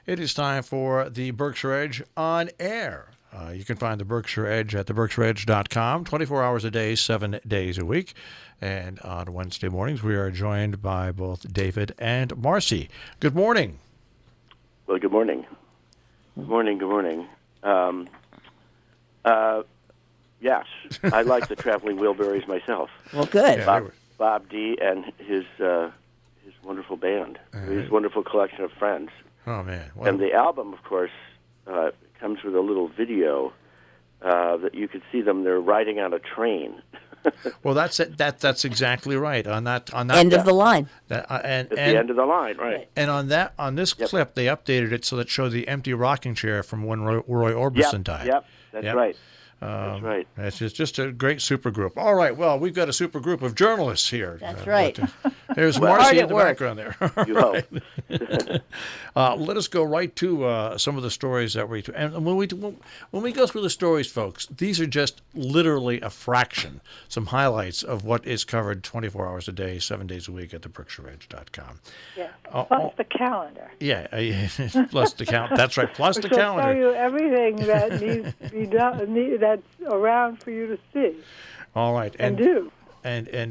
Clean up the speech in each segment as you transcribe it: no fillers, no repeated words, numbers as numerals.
It is time for the Berkshire Edge on air. You can find the Berkshire Edge at theberkshireedge.com, 24 hours a day, 7 days a week. And on Wednesday mornings, we are joined by both David and Marcy. Good morning. Well, good morning. Good morning. Yes, I like the traveling wheelbarrows myself. Well, good. Yeah, Bob D. and his wonderful band, his wonderful collection of friends. Oh, man. Well, and the album, of course, comes with a little video that you could see them. They're riding on a train. Well, that's it. That's exactly right. On that End of the line. At the end of the line, right? And on this clip, they updated it so that it showed the empty rocking chair from when Roy Orbison died. Yep, that's right. That's right. It's just a great supergroup. All right, well, we've got a supergroup of journalists here. That's right. There's Marcy in the work. background there. You hope. Let us go right to some of the stories that we. And when we go through the stories, folks, these are just literally a fraction, some highlights of what is covered 24 hours a day, 7 days a week at theberkshireedge.com. Yeah. Plus the calendar. Yeah, plus the calendar. That's right. Plus the Which will calendar. tell you everything that needs to be done, that's around for you to see. All right. And do. And you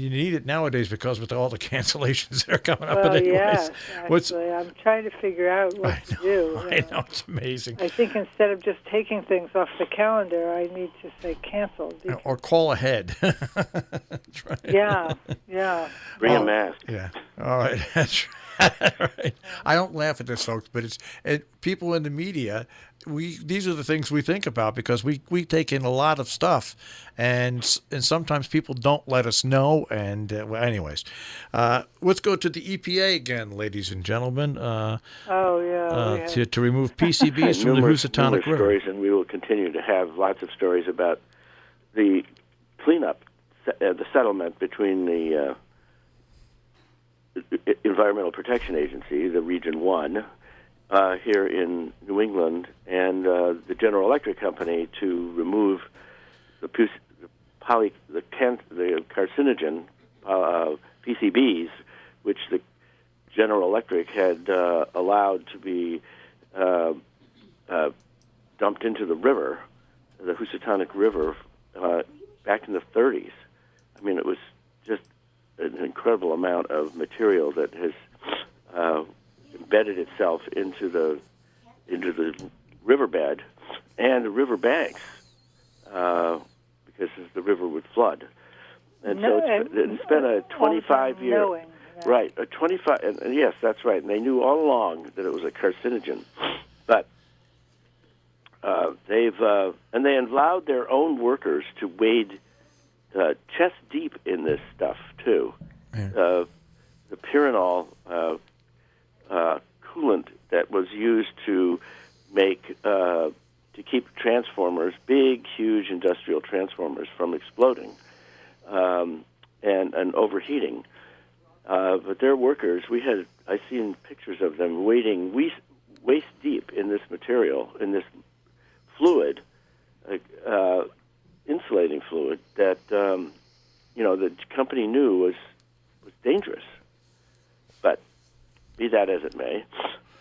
need it nowadays because with all the cancellations that are coming up. Well, anyways, yes, actually, I'm trying to figure out what to do. I know, it's amazing. I think instead of just taking things off the calendar, I need to say canceled. Or call ahead. That's right. Yeah. Bring a mask. Yeah. All right. That's right. Right. I don't laugh at this, folks, but people in the media. These are the things we think about because we take in a lot of stuff, and sometimes people don't let us know. And anyways, let's go to the EPA again, ladies and gentlemen. To remove PCBs from the Housatonic River. Stories, and we will continue to have lots of stories about the cleanup, the settlement between the Environmental Protection Agency, the Region 1, here in New England, and the General Electric Company to remove the carcinogen PCBs, which the General Electric had allowed to be dumped into the river, the Housatonic River, back in the 30s. I mean, it was just an incredible amount of material that has embedded itself into the riverbed and the river banks because the river would flood, and it's been a 25-year right, a 25. And yes, that's right. And they knew all along that it was a carcinogen, but they allowed their own workers to wade chest deep in this stuff too. Yeah. The pyranol coolant that was used to make to keep transformers, big, huge industrial transformers, from exploding and overheating. But their workers, I seen pictures of them wading waist deep in this material, in this fluid. Insulating fluid that the company knew was dangerous. But be that as it may,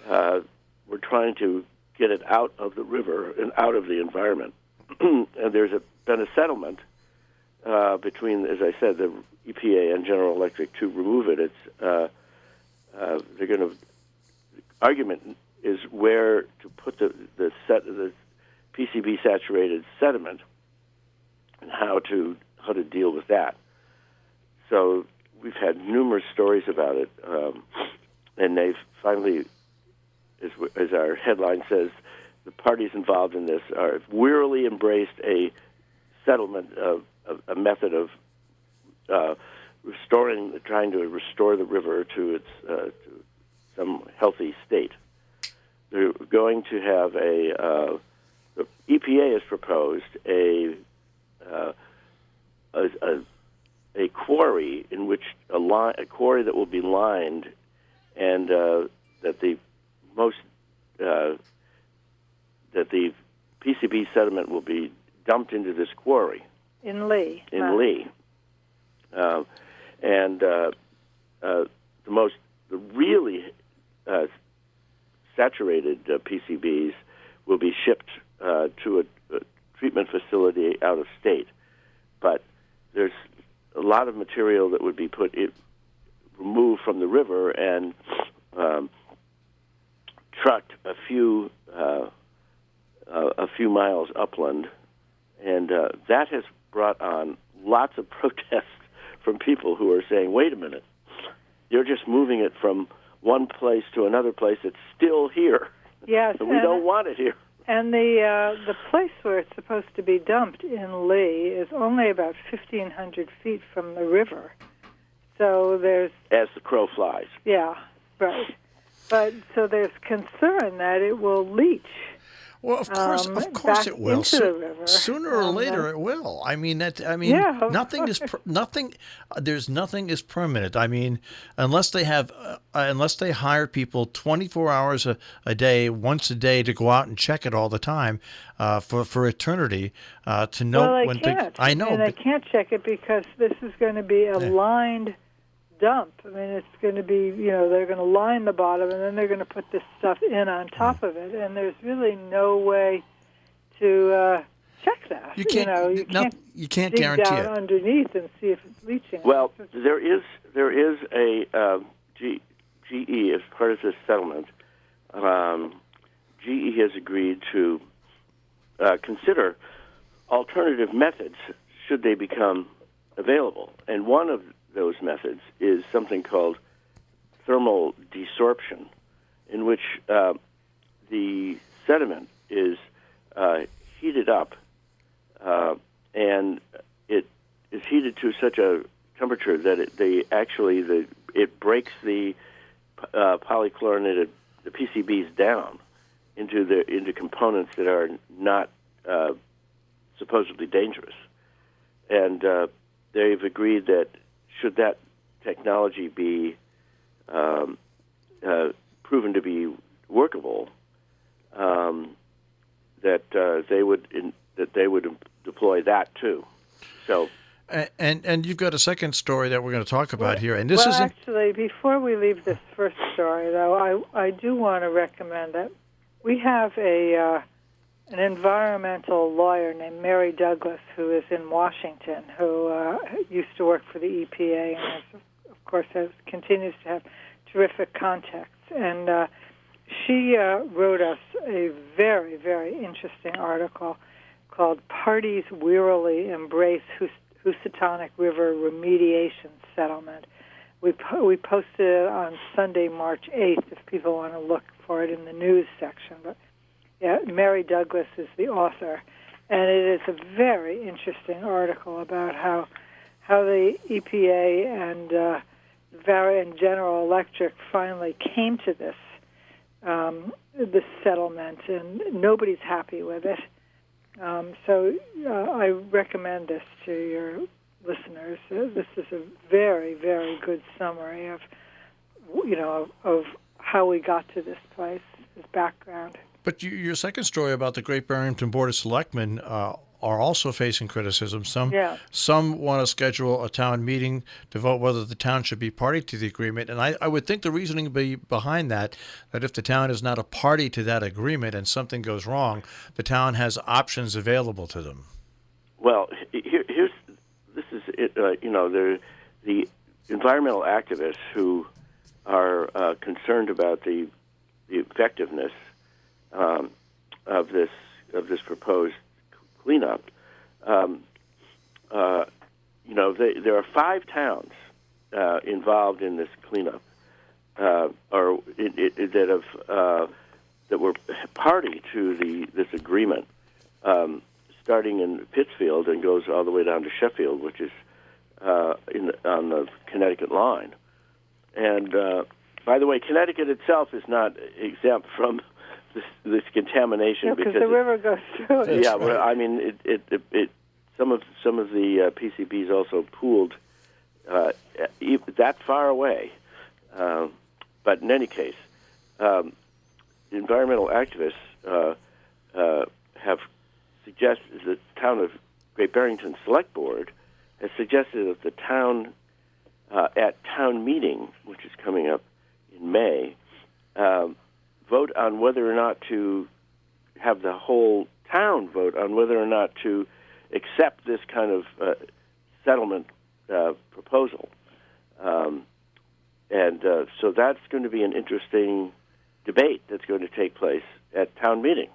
we're trying to get it out of the river and out of the environment. And there's been a settlement between, as I said, the EPA and General Electric to remove it. It's the argument is where to put the PCB saturated sediment and how to deal with that. So we've had numerous stories about it, and they've finally, as our headline says, the parties involved in this have wearily embraced a settlement of a method of trying to restore the river to its to some healthy state. They're going to have the EPA has proposed a quarry in which a quarry that will be lined, and that the PCB sediment will be dumped into this quarry in Lee. And the really saturated PCBs will be shipped to a treatment facility out of state. But there's a lot of material that would be removed from the river and trucked a few miles upland, and that has brought on lots of protests from people who are saying, "Wait a minute, you're just moving it from one place to another place. It's still here. Yes, and we don't want it here." And the place where it's supposed to be dumped in Lee is only about 1,500 feet from the river. So there's... As the crow flies. Yeah, right. But so there's concern that it will leach. Well, of course back it will. into the river. Sooner or later, it will. I mean, yeah, nothing is nothing. There's nothing is permanent. I mean, unless they hire people 24 hours a day, once a day, to go out and check it all the time, for eternity, to know when can't. I know, and they can't check it because this is going to be a lined dump. I mean, it's going to be, they're going to line the bottom, and then they're going to put this stuff in on top of it, and there's really no way to check that. You can't. You can't dig guarantee down it underneath and see if it's leaching. Well, there is a GE as part of this settlement. GE has agreed to consider alternative methods should they become available, and one of those methods is something called thermal desorption, in which the sediment is heated up, and it is heated to such a temperature that it breaks the polychlorinated, the PCBs, down into components that are not supposedly dangerous, and they've agreed that should that technology be proven to be workable, that they would deploy that too. So, and you've got a second story that we're going to talk about here, and this isn't actually. Before we leave this first story, though, I do want to recommend that we have an environmental lawyer named Mary Douglas, who is in Washington, who used to work for the EPA and, of course, continues to have terrific contacts. And she wrote us a very, very interesting article called "Parties Wearily Embrace Housatonic River Remediation Settlement." We posted it on Sunday, March 8th, if people want to look for it in the news section. But yeah, Mary Douglas is the author, and it is a very interesting article about how the EPA and General Electric finally came to this settlement, and nobody's happy with it. So I recommend this to your listeners. This is a very, very good summary of how we got to this place, this background. But your second story about the Great Barrington Board of Selectmen are also facing criticism. Some want to schedule a town meeting to vote whether the town should be party to the agreement. And I would think the reasoning behind that if the town is not a party to that agreement and something goes wrong, the town has options available to them. Well, this is it. The environmental activists who are concerned about the effectiveness of this proposed cleanup. There are 5 towns involved in this cleanup, that were party to this agreement, starting in Pittsfield and goes all the way down to Sheffield, which is on the Connecticut line. And by the way, Connecticut itself is not exempt from this contamination because the river goes through it. Yeah, well, I mean, some of the PCBs also pooled that far away. But in any case, environmental activists have suggested, the town of Great Barrington Select Board has suggested that the town, at town meeting, which is coming up in May, vote on whether or not to have the whole town vote on whether or not to accept this kind of settlement proposal. So that's going to be an interesting debate that's going to take place at town meeting.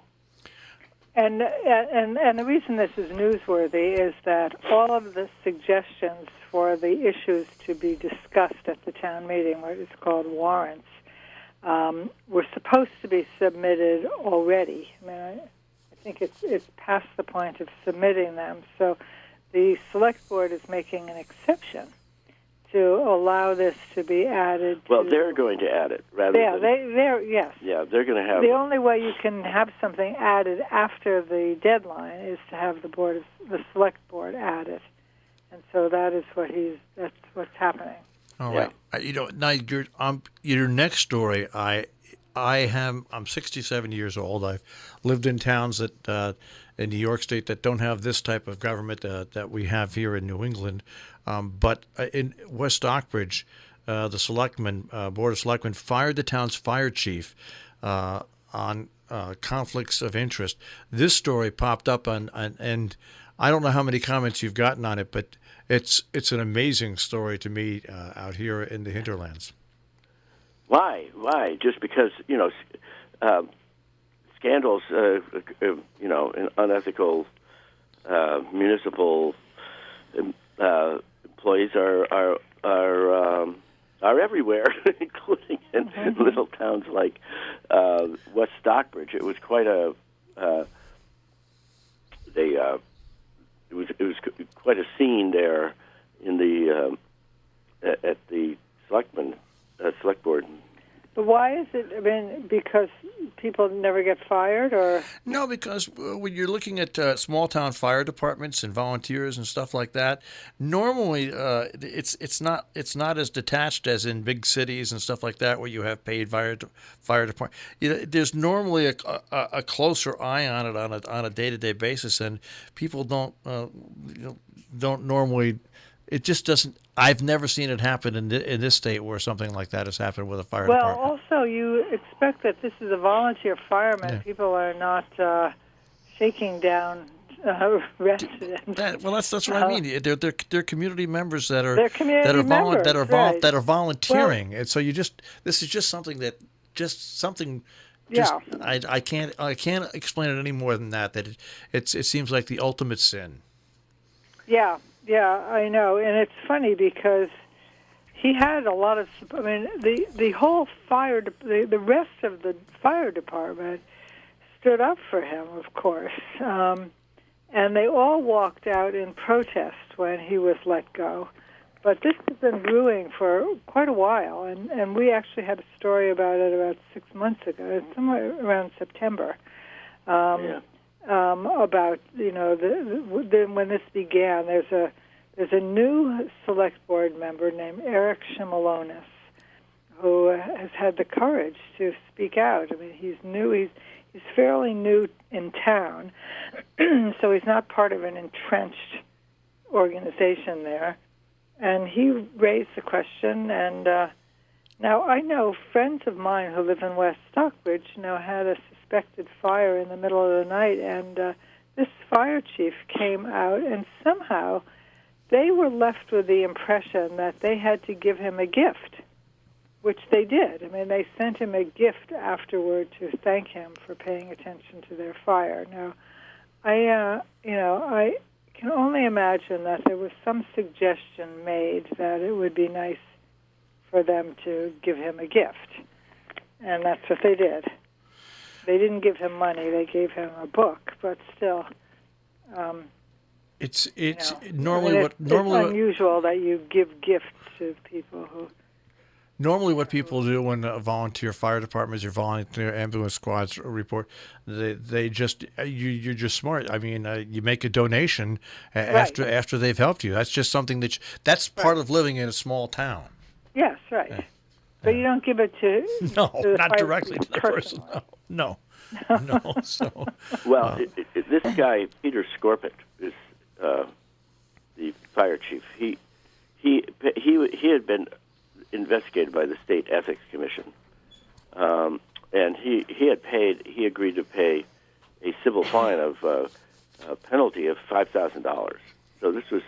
And the reason this is newsworthy is that all of the suggestions for the issues to be discussed at the town meeting, what is called warrants, were supposed to be submitted already. I mean, I think it's past the point of submitting them. So the select board is making an exception to allow this to be added. Well, they're going to add it rather than... Yes. Yeah, they're going to have... The only way you can have something added after the deadline is to have the select board add it. And so that's what's happening. All right. Now your next story, I'm 67 years old. I've lived in towns that in New York State that don't have this type of government that we have here in New England. But in West Stockbridge, the Board of Selectmen fired the town's fire chief on conflicts of interest. This story popped up and I don't know how many comments you've gotten on it, but it's an amazing story to me out here in the hinterlands. Why? Just because, scandals, in unethical municipal employees are everywhere, including in little towns like West Stockbridge. It was quite it was quite a scene there in the at the select board. But why is it? I mean, because people never get fired, or no? Because when you're looking at small town fire departments and volunteers and stuff like that, normally it's not as detached as in big cities and stuff like that where you have paid fire department. There's normally a closer eye on it on a day-to-day basis, and people don't normally. It just doesn't. I've never seen it happen in this state where something like that has happened with a fire department. Well, also you expect that this is a volunteer fireman. Yeah. People are not shaking down residents. That's what I mean. They're community members that are volunteering, and so this is just something that I can't explain it any more than that. That it seems like the ultimate sin. Yeah. Yeah, I know, and it's funny because he had a lot of. I mean, the whole the rest of the fire department stood up for him, of course, and they all walked out in protest when he was let go. But this has been brewing for quite a while, and we actually had a story about it about 6 months ago, somewhere around September. About when this began, there's a new select board member named Eric Shimalonis who has had the courage to speak out. I mean, he's new. He's fairly new in town, so he's not part of an entrenched organization there. And he raised the question, and now I know friends of mine who live in West Stockbridge had a suspected fire in the middle of the night, and this fire chief came out, and somehow they were left with the impression that they had to give him a gift, which they did. I mean, they sent him a gift afterward to thank him for paying attention to their fire. Now, I can only imagine that there was some suggestion made that it would be nice for them to give him a gift, and that's what they did. They didn't give him money; they gave him a book. But still, it's it's unusual that you give gifts to people who. Normally, what people do when volunteer fire departments or volunteer ambulance squads report, you're just smart. I mean, you make a donation after they've helped you. That's just something that's part of living in a small town. Yes, right. But you don't give it to not directly to the person. No. So this guy Peter Scorpet is the fire chief. He had been investigated by the State Ethics Commission and he agreed to pay a civil fine of a penalty of $5,000. So this was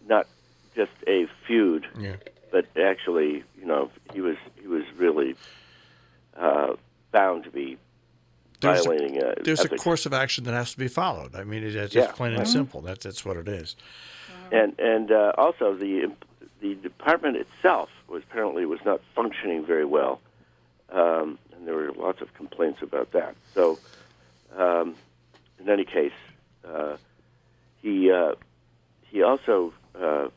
not just a feud, but actually, he was really bound to be violating. There's ethics. a course of action that has to be followed. I mean, it's just plain and simple. That's what it is. And also the department itself was not functioning very well, and there were lots of complaints about that. So, in any case, he also was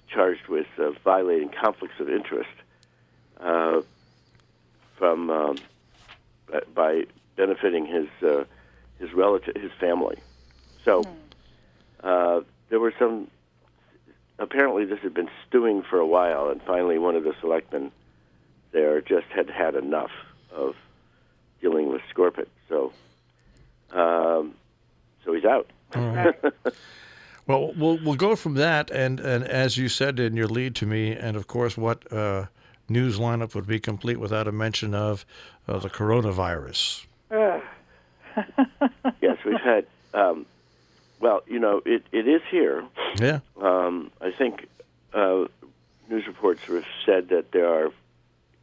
charged with violating conflicts of interest from by benefiting his relative, his family. So there were some. Apparently, this had been stewing for a while, and finally, one of the selectmen there just had enough of dealing with Scorpit. So he's out. All right. Well, we'll go from that, and as you said in your lead to me, and of course, what news lineup would be complete without a mention of the coronavirus? Yes, we've had. Well, it is here. Yeah. I think news reports have said that there are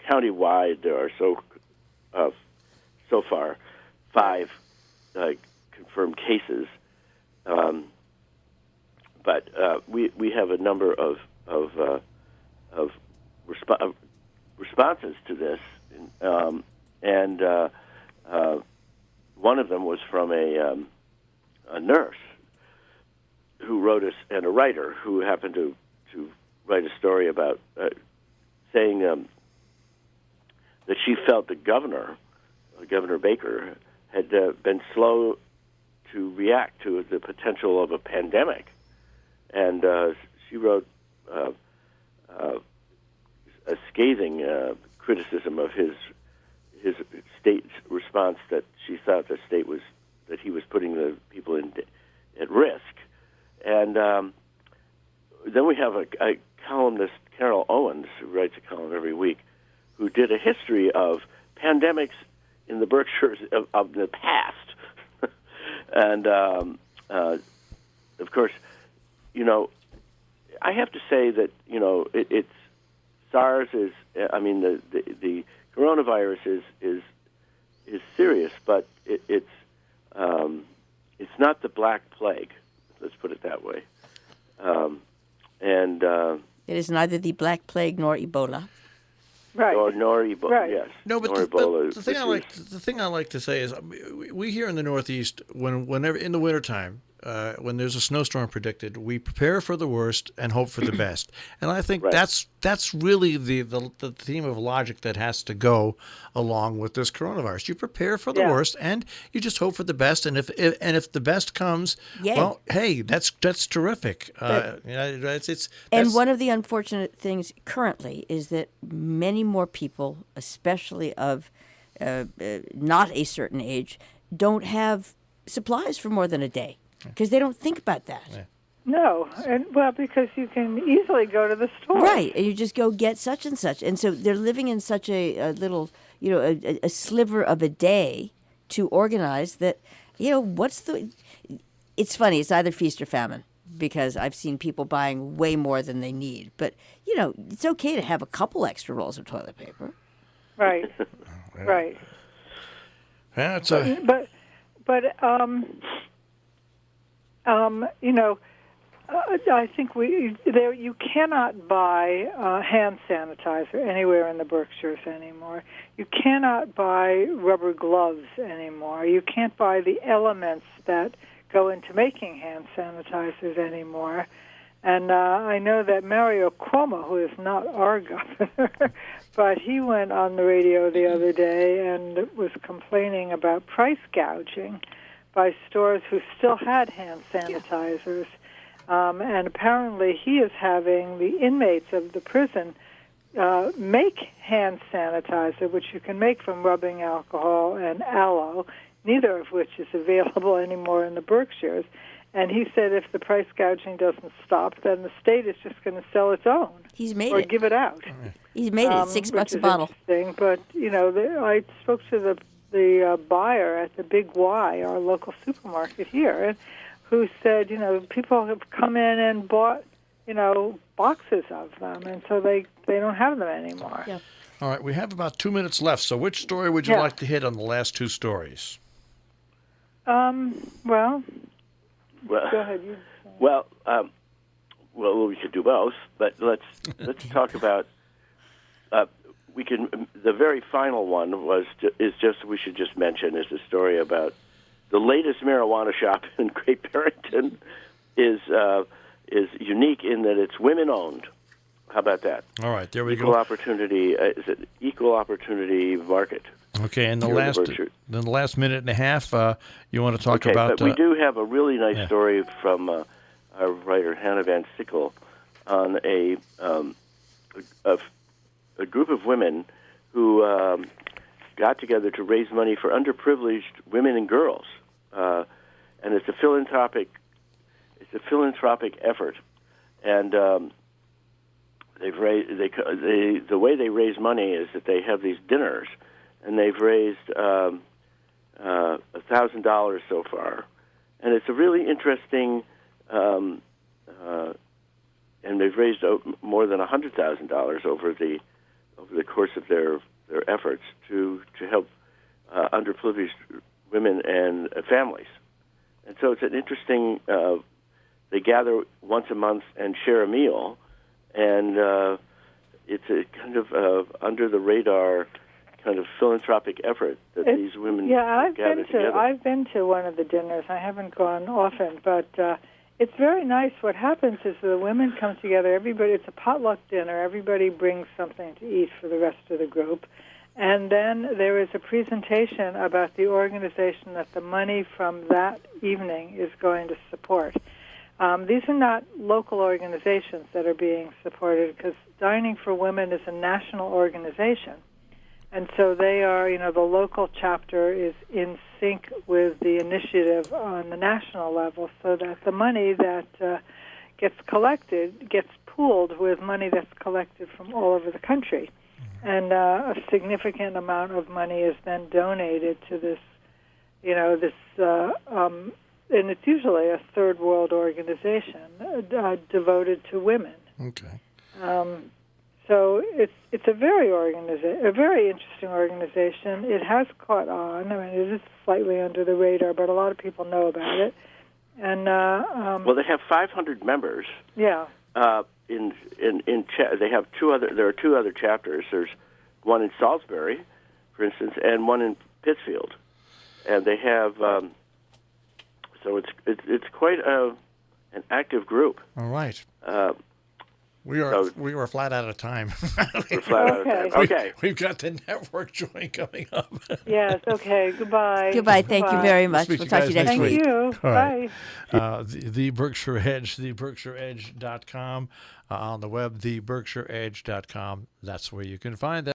countywide. There are so far 5 confirmed cases, but we have a number of responses to this, and one of them was from a nurse who wrote us, and a writer who happened to write a story about saying that she felt the Governor Baker, had been slow to react to the potential of a pandemic, and she wrote a scathing criticism of his state's response, that she thought that he was putting the people at risk. And then we have a columnist, Carol Owens, who writes a column every week, who did a history of pandemics in the Berkshires of the past. And, of course, I have to say that, it's SARS is, the coronavirus is serious, but it's not the Black Plague. Let's put it that way. It is neither the Black Plague nor Ebola. Right. Nor Ebola. Right. Yes. No, but Ebola, the thing I like to say is we here in the Northeast, whenever in the wintertime, when there's a snowstorm predicted, we prepare for the worst and hope for the best. And I think that's really the theme of logic that has to go along with this coronavirus. You prepare for the worst and you just hope for the best. And if the best comes, well, hey, that's terrific. And one of the unfortunate things currently is that many more people, especially of not a certain age, don't have supplies for more than a day. Because they don't think about that. Yeah. No, because you can easily go to the store. Right, and you just go get such and such. And so they're living in such a little, a sliver of a day to organize that, it's funny, it's either feast or famine, because I've seen people buying way more than they need. But, it's okay to have a couple extra rolls of toilet paper. Right, right. Yeah, it's I think you cannot buy hand sanitizer anywhere in the Berkshires anymore. You cannot buy rubber gloves anymore. You can't buy the elements that go into making hand sanitizers anymore. And I know that Mario Cuomo, who is not our governor, but he went on the radio the other day and was complaining about price gouging by stores who still had hand sanitizers. And apparently he is having the inmates of the prison make hand sanitizer, which you can make from rubbing alcohol and aloe, neither of which is available anymore in the Berkshires. And he said if the price gouging doesn't stop, then the state is just going to sell its own. He's made or it. give it out. He's made it. $6 a bottle. But I spoke to the buyer at the Big Y, our local supermarket here, who said, people have come in and bought, boxes of them, and so they don't have them anymore. Yeah. All right, we have about 2 minutes left. So which story would you like to hit on the last two stories? Well, go ahead. Well, we could do both, but let's talk about. The very final one we should just mention is the story about the latest marijuana shop in Great Barrington is unique in that it's women owned. How about that? All right, there we Equal go. opportunity. Is it equal opportunity market? Okay, and the last minute and a half, you want to talk about? But we do have a really nice story from our writer Hannah Van Sickle on a group of women who got together to raise money for underprivileged women and girls, and it's a philanthropic effort, and the way they raise money is that they have these dinners, and they've raised $1,000 so far, and it's a really interesting. And they've raised more than $100,000 over the course of their efforts to help underprivileged women and families. And so it's an interesting. They gather once a month and share a meal, and it's a kind of under the radar kind of philanthropic effort that these women gather together. I've been to one of the dinners. I haven't gone often, but it's very nice. What happens is the women come together. It's a potluck dinner. Everybody brings something to eat for the rest of the group. And then there is a presentation about the organization that the money from that evening is going to support. These are not local organizations that are being supported, because Dining for Women is a national organization. And so they are, the local chapter is in sync with the initiative on the national level, so that the money that gets collected gets pooled with money that's collected from all over the country. And a significant amount of money is then donated to this, and it's usually a third world organization devoted to women. Okay. So it's a very interesting organization. It has caught on. I mean, it is slightly under the radar, but a lot of people know about it. And they have 500 members. Yeah. They have there are two other chapters. There's one in Salisbury, for instance, and one in Pittsfield, and they have. So it's quite an active group. All right. We are flat out of time. We're flat out of time. Okay. We've got the network joint coming up. Yes, okay. Goodbye. Goodbye. Thank you very much. We'll talk to you next Thank week. you. Right. Bye. The Berkshire Edge, theberkshireedge.com. On the web, theberkshireedge.com. That's where you can find that.